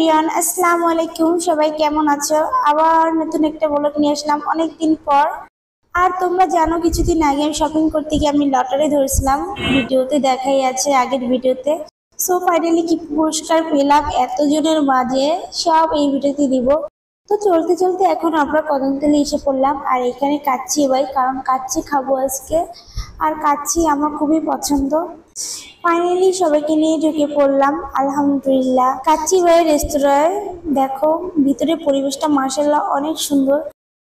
Everyone, আসসালামু আলাইকুম। সবাই কেমন আছো? আবার নতুন একটা ব্লগ নিয়ে আসলাম অনেক দিন পর। আর তোমরা জানো কিছুদিন আগে আমি শপিং করতে গিয়ে আমি লটারি ধরেছিলাম, ভিডিওতে দেখাই আছে আগের ভিডিওতে। সো ফাইনালি কি পুরস্কার পেলাম এতজনের মাঝে সব এই ভিডিওতে দিব। তো চলতে চলতে এখন আমরা কদমতলী এসে পড়লাম, আর এখানে কাচ্চি ভাই, কারণ কাচ্চি খাবো আজকে, আর কাচ্চি আমার খুবই পছন্দ। ফাইনালি সবাইকে নিয়ে ঢুকে পড়লাম। আলহামদুলিল্লাহ, কাচ্চি ভাইয়ের রেস্তোরাঁয় দেখো ভিতরে পরিবেশটা মাশাআল্লাহ অনেক সুন্দর,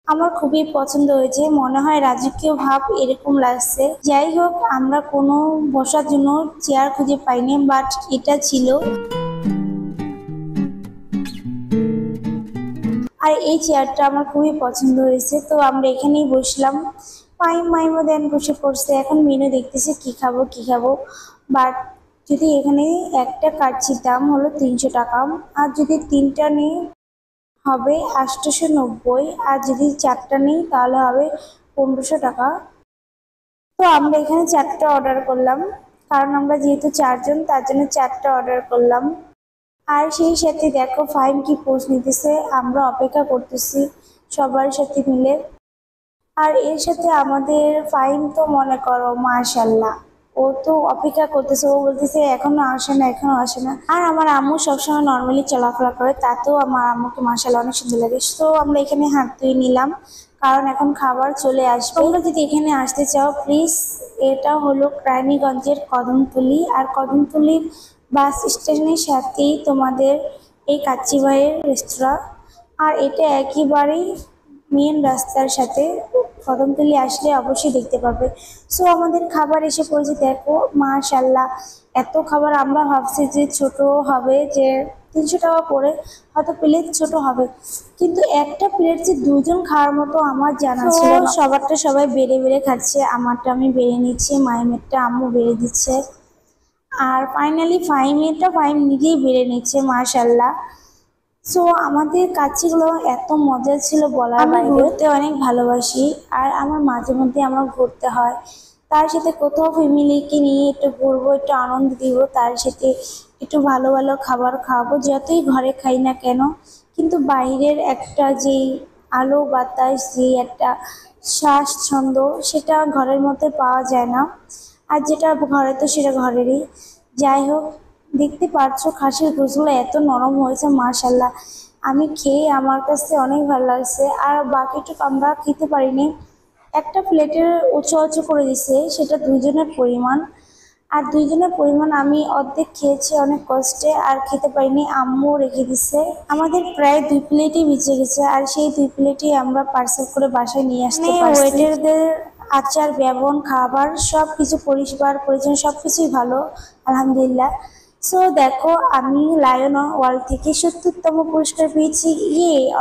আমার খুবই পছন্দ হয়েছে। মনে হয় রাজকীয় ভাব এরকম লাগছে। যাই হোক, আমরা কোনো বসার জন্য চেয়ার খুঁজে পাইনি, বাট এটা ছিল, আর এই চেয়ারটা আমার খুবই পছন্দ হয়েছে। তো আমরা এখানেই বসলাম, মাইমা দেন বসে পড়ছে। এখন মেনু দেখতেছি কি খাবো কি খাবো। বাট যদি এখানে একটা কাচ্চির দাম হলো 300 টাকা, আর যদি তিনটা নিই হবে 890, আর যদি চারটা নিই তাহলে হবে 1500 টাকা। তো আমরা এখানে চারটা অর্ডার করলাম, কারণ আমরা যেহেতু চারজন তার জন্য চারটা অর্ডার করলাম। আর সেই সাথে দেখো ফাইম কি পোস্ট নিতেছে, আমরা অপেক্ষা করতেছি সবার সাথে মিলে। আর এর সাথে আমাদের ফাইম তো মনে করো মাশাআল্লাহ, ও তো অপেক্ষা করতেছে, ও বলতেছে এখনো আসে না এখনো আসে না। আর আমার আম্মু সবসময় নর্মালি চলাফেরা করে, তাতেও আমার আম্মুকে মাশাআল্লাহ অনেক সুন্দর লাগে। তো আমরা এখানে হাত ধুয়ে নিলাম, কারণ এখন খাবার চলে আসবে। তোমরা যদি এখানে আসতে চাও প্লিজ, এটা হলো রানীগঞ্জের কদমতলী, আর কদমতলীর বাস স্টেশনের সাথেই তোমাদের এই কাচ্চি ভাইয়ের রেস্তোরাঁ। আর এটা একেবারেই মেন রাস্তার সাথে, কদমতলী আসলে অবশ্যই দেখতে পাবে। সো আমাদের খাবার এসে পড়েছে, দেখো মাশাআল্লাহ এত খাবার। আমরা ভাবছি যে ছোট হবে, যে 300 টাকা করে হয়তো প্লেট ছোট হবে, কিন্তু একটা প্লেট যে দুজন খাওয়ার মতো আমার জানা ছিল না। সবারটা সবাই বেড়ে বেড়ে খাচ্ছে, আমারটা আমি বেড়ে নিচ্ছি, মাইমেরটা আম্মু বেড়ে দিচ্ছে, আর ফাইনালি ফাইম নিজেই বেড়ে নিচ্ছে মাশাআল্লাহ। সো আমাদের কাচ্চিগুলো এত মজা ছিল বলার বাইরে। আমি ঘুরতে অনেক ভালোবাসি, আর আমার মাঝে মধ্যে আমার ঘুরতে হয়, তার সাথে কোথাও ফ্যামিলিকে নিয়ে একটু ঘুরবো, একটু আনন্দ দিব, তার সাথে একটু ভালো ভালো খাবার খাবো। যতই ঘরে খাই না কেন, কিন্তু বাইরের একটা যেই আলো বাতাস, যে একটা স্বাচ্ছন্দ্য, সেটা ঘরের মধ্যে পাওয়া যায় না। আর যেটা ঘরে তো সেটা ঘরেরই। যাই হোক, দেখতে পারছো খাসির গোশগুলো এত নরম হয়েছে মাশাআল্লাহ, আমি খেয়ে আমার কাছে অনেক ভালো লাগছে। আর বাকিটুকু আমরা খেতে পারিনি, একটা প্লেটের উঁচু উঁচু করে দিছে, সেটা দুইজনের পরিমাণ, আর দুইজনের পরিমাণ আমি অর্ধেক খেয়েছি অনেক কষ্টে, আর খেতে পারিনি, আম্মু রেখে দিছে। আমাদের প্রায় 2 প্লেটই বেঁচে গেছে, আর সেই 2 প্লেটই আমরা পার্সেল করে বাসায় নিয়ে আসতে পারছি। ওয়েটারদের আচার ব্যবহার খাবার সব কিছু পরিষ্কার পরিচ্ছন্ন সব কিছুই ভালো, আলহামদুলিল্লাহ। সো দেখো, আমি লায়ন ওয়ার্ল্ড থেকে 70তম পুরস্কার পেয়েছি।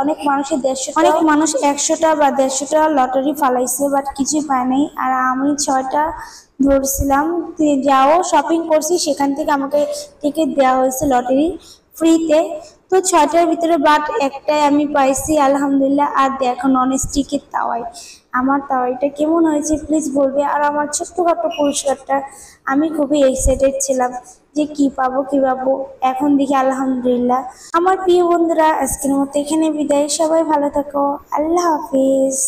অনেক মানুষের 150, অনেক মানুষ 100টা বা 150টা লটারি ফালাইছে, বাট কিছুই পায় নাই। আর আমি 6টা ধরছিলাম, যাও শপিং করছি সেখান থেকে আমাকে টিকিট দেওয়া হয়েছে লটারি ফ্রিতে। তো 6টার ভিতরে বাট একটাই আমি পাইছি আলহামদুলিল্লাহ। আর দেখো নন স্টিকের তাওয়াই, আমার তাওয়াইটা কেমন হয়েছে প্লিজ বলবে। আর আমার ছোট্টখাটো পুরস্কারটা আমি খুবই এক্সাইটেড ছিলাম যে কি পাবো কি পাবো, এখন দেখি আলহামদুলিল্লাহ। আমার প্রিয় বন্ধুরা, আজকের মতো এখানে বিদায়, সবাই ভালো থাকো, আল্লাহ হাফিজ।